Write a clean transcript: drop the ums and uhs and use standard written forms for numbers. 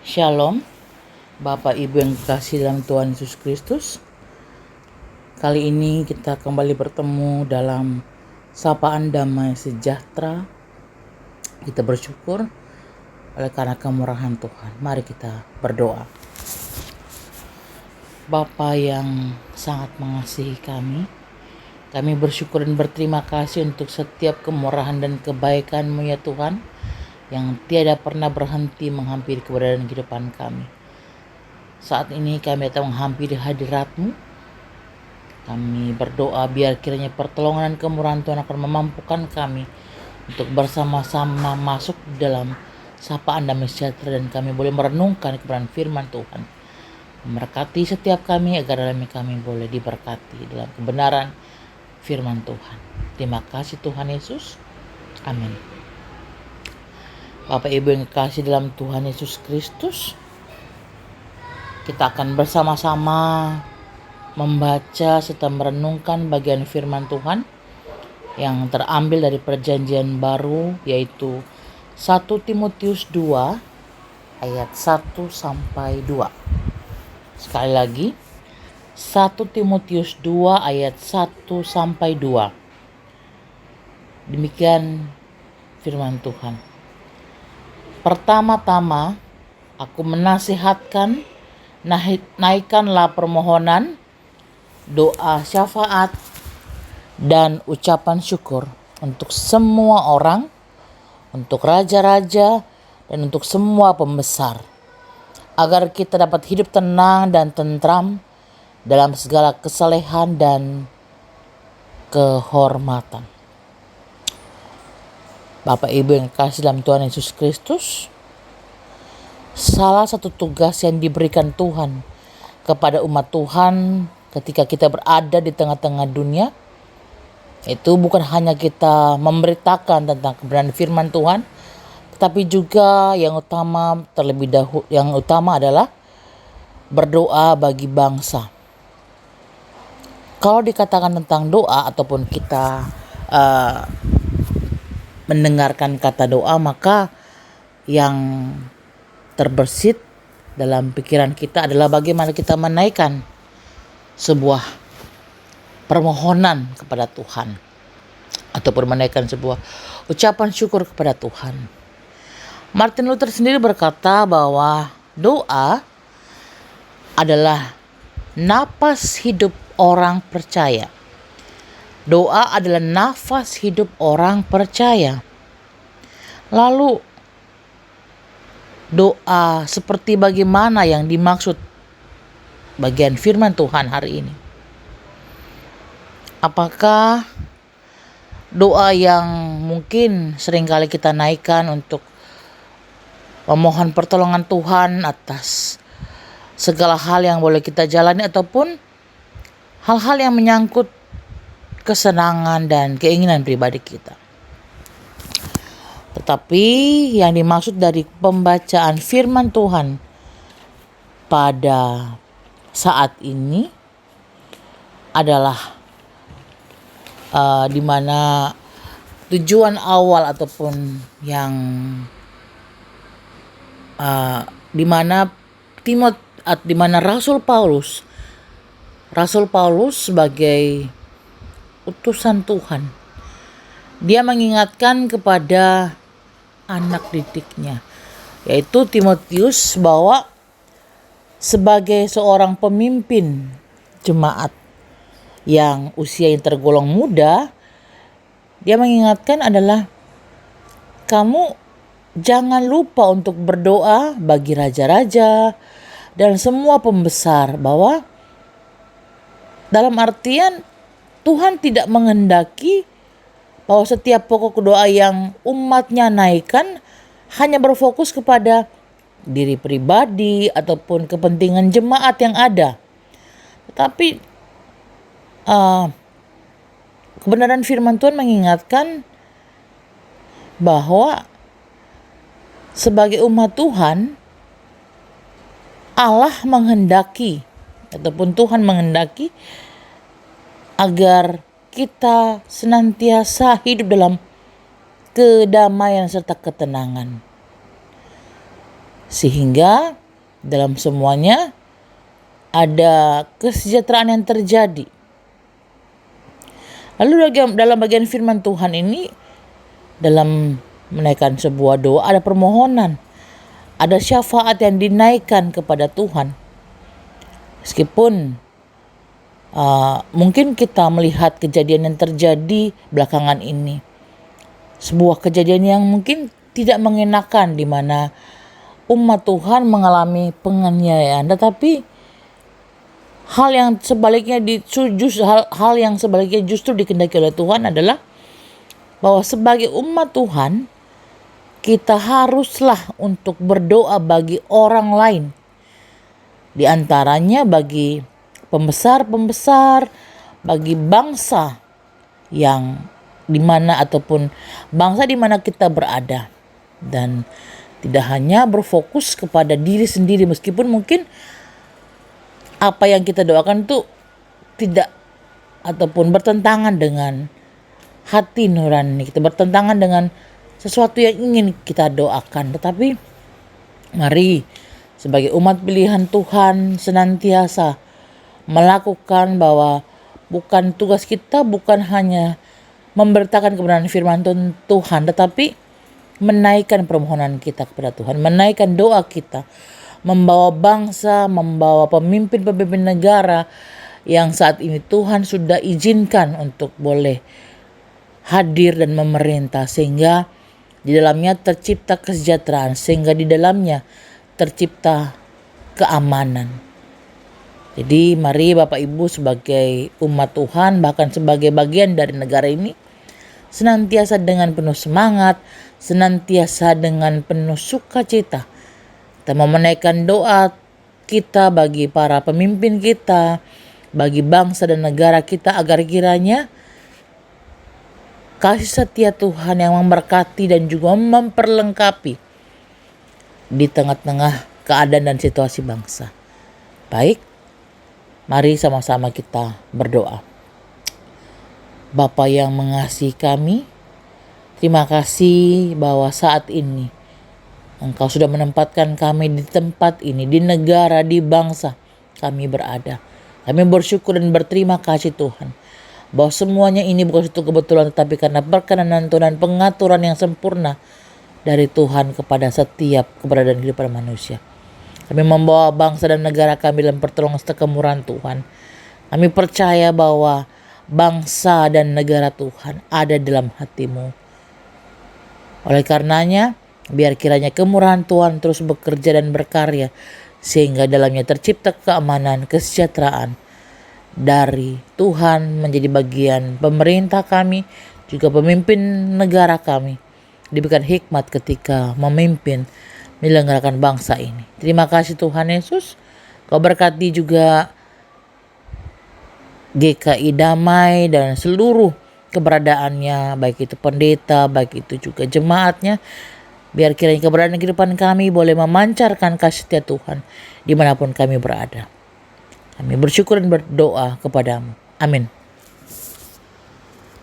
Shalom, Bapak Ibu yang dikasihi dalam Tuhan Yesus Kristus. Kali ini kita kembali bertemu dalam sapaan damai sejahtera. Kita bersyukur oleh karena kemurahan Tuhan. Mari kita berdoa. Bapa yang sangat mengasihi kami bersyukur dan berterima kasih untuk setiap kemurahan dan kebaikan-Mu ya Tuhan, yang tiada pernah berhenti menghampiri keberadaan kehidupan kami. Saat ini kami datang menghampiri hadirat-Mu. Kami berdoa biar kiranya pertolongan dan kemurahan Tuhan akan memampukan kami untuk bersama-sama masuk dalam sapaan damai sejahtera, dan kami boleh merenungkan kebenaran firman Tuhan. Memberkati setiap kami agar dalam kami boleh diberkati dalam kebenaran firman Tuhan. Terima kasih Tuhan Yesus. Amin. Bapak Ibu yang dikasihi dalam Tuhan Yesus Kristus, kita akan bersama-sama membaca serta merenungkan bagian firman Tuhan yang terambil dari Perjanjian Baru, yaitu 1 Timotius 2 ayat 1 sampai 2. Sekali lagi, 1 Timotius 2 ayat 1 sampai 2. Demikian firman Tuhan. Pertama-tama aku menasihatkan, naikkanlah permohonan, doa syafaat, dan ucapan syukur untuk semua orang, untuk raja-raja, dan untuk semua pembesar, agar kita dapat hidup tenang dan tentram dalam segala kesalehan dan kehormatan. Bapak Ibu yang dikasihi dalam Tuhan Yesus Kristus, salah satu tugas yang diberikan Tuhan kepada umat Tuhan ketika kita berada di tengah-tengah dunia, itu bukan hanya kita memberitakan tentang kebenaran firman Tuhan, tetapi juga yang utama adalah berdoa bagi bangsa. Kalau dikatakan tentang doa ataupun kita mendengarkan kata doa, maka yang terbersit dalam pikiran kita adalah bagaimana kita menaikkan sebuah permohonan kepada Tuhan, ataupun menaikkan sebuah ucapan syukur kepada Tuhan. Martin Luther sendiri berkata bahwa doa adalah nafas hidup orang percaya. Doa adalah nafas hidup orang percaya. Lalu doa seperti bagaimana yang dimaksud bagian firman Tuhan hari ini? Apakah doa yang mungkin seringkali kita naikkan untuk memohon pertolongan Tuhan atas segala hal yang boleh kita jalani, ataupun hal-hal yang menyangkut kesenangan dan keinginan pribadi kita? Tetapi yang dimaksud dari pembacaan firman Tuhan pada saat ini adalah di mana tujuan awal ataupun yang di mana Rasul Paulus sebagai utusan Tuhan, dia mengingatkan kepada anak didiknya, yaitu Timotius, bahwa sebagai seorang pemimpin jemaat yang usia yang tergolong muda, dia mengingatkan adalah kamu jangan lupa untuk berdoa bagi raja-raja dan semua pembesar, bahwa dalam artian Tuhan tidak menghendaki bahwa setiap pokok doa yang umatnya naikkan hanya berfokus kepada diri pribadi ataupun kepentingan jemaat yang ada. Tetapi kebenaran firman Tuhan mengingatkan bahwa sebagai umat Tuhan, Allah menghendaki ataupun Tuhan menghendaki agar kita senantiasa hidup dalam kedamaian serta ketenangan. Sehingga dalam semuanya ada kesejahteraan yang terjadi. Lalu dalam bagian firman Tuhan ini, dalam menaikkan sebuah doa ada permohonan, ada syafaat yang dinaikkan kepada Tuhan. Meskipun mungkin kita melihat kejadian yang terjadi belakangan ini, sebuah kejadian yang mungkin tidak mengenakan, di mana umat Tuhan mengalami penganiayaan, tetapi hal yang sebaliknya justru dikehendaki oleh Tuhan adalah bahwa sebagai umat Tuhan kita haruslah untuk berdoa bagi orang lain, di antaranya bagi pembesar-pembesar, bagi bangsa yang dimana ataupun bangsa di mana kita berada, dan tidak hanya berfokus kepada diri sendiri, meskipun mungkin apa yang kita doakan itu tidak ataupun bertentangan dengan hati nurani kita, bertentangan dengan sesuatu yang ingin kita doakan. Tetapi mari sebagai umat pilihan Tuhan senantiasa melakukan bahwa bukan tugas kita bukan hanya memberitakan kebenaran firman Tuhan, tetapi menaikkan permohonan kita kepada Tuhan, menaikkan doa kita, membawa bangsa, membawa pemimpin-pemimpin negara yang saat ini Tuhan sudah izinkan untuk boleh hadir dan memerintah, sehingga di dalamnya tercipta kesejahteraan, sehingga di dalamnya tercipta keamanan. Jadi mari Bapak Ibu sebagai umat Tuhan, bahkan sebagai bagian dari negara ini, senantiasa dengan penuh semangat, senantiasa dengan penuh sukacita kita mau menaikkan doa kita bagi para pemimpin kita, bagi bangsa dan negara kita, agar kiranya kasih setia Tuhan yang memberkati dan juga memperlengkapi di tengah-tengah keadaan dan situasi bangsa. Baik, mari sama-sama kita berdoa. Bapa yang mengasihi kami, terima kasih bahwa saat ini Engkau sudah menempatkan kami di tempat ini, di negara, di bangsa kami berada. Kami bersyukur dan berterima kasih Tuhan, bahwa semuanya ini bukan suatu kebetulan, tetapi karena perkenanan Tuhan dan pengaturan yang sempurna dari Tuhan kepada setiap keberadaan kehidupan manusia. Kami membawa bangsa dan negara kami dalam pertolongan serta kemurahan Tuhan. Kami percaya bahwa bangsa dan negara Tuhan ada dalam hati-Mu. Oleh karenanya, biar kiranya kemurahan Tuhan terus bekerja dan berkarya, sehingga dalamnya tercipta keamanan, kesejahteraan dari Tuhan menjadi bagian pemerintah kami, juga pemimpin negara kami, diberikan hikmat ketika memimpin menyelenggarakan bangsa ini. Terima kasih Tuhan Yesus. Kau berkati juga GKI Damai dan seluruh keberadaannya, baik itu pendeta, baik itu juga jemaatnya. Biar kiranya keberadaan kehidupan kami boleh memancarkan kasih setia Tuhan dimanapun kami berada. Kami bersyukur dan berdoa kepadamu. Amin.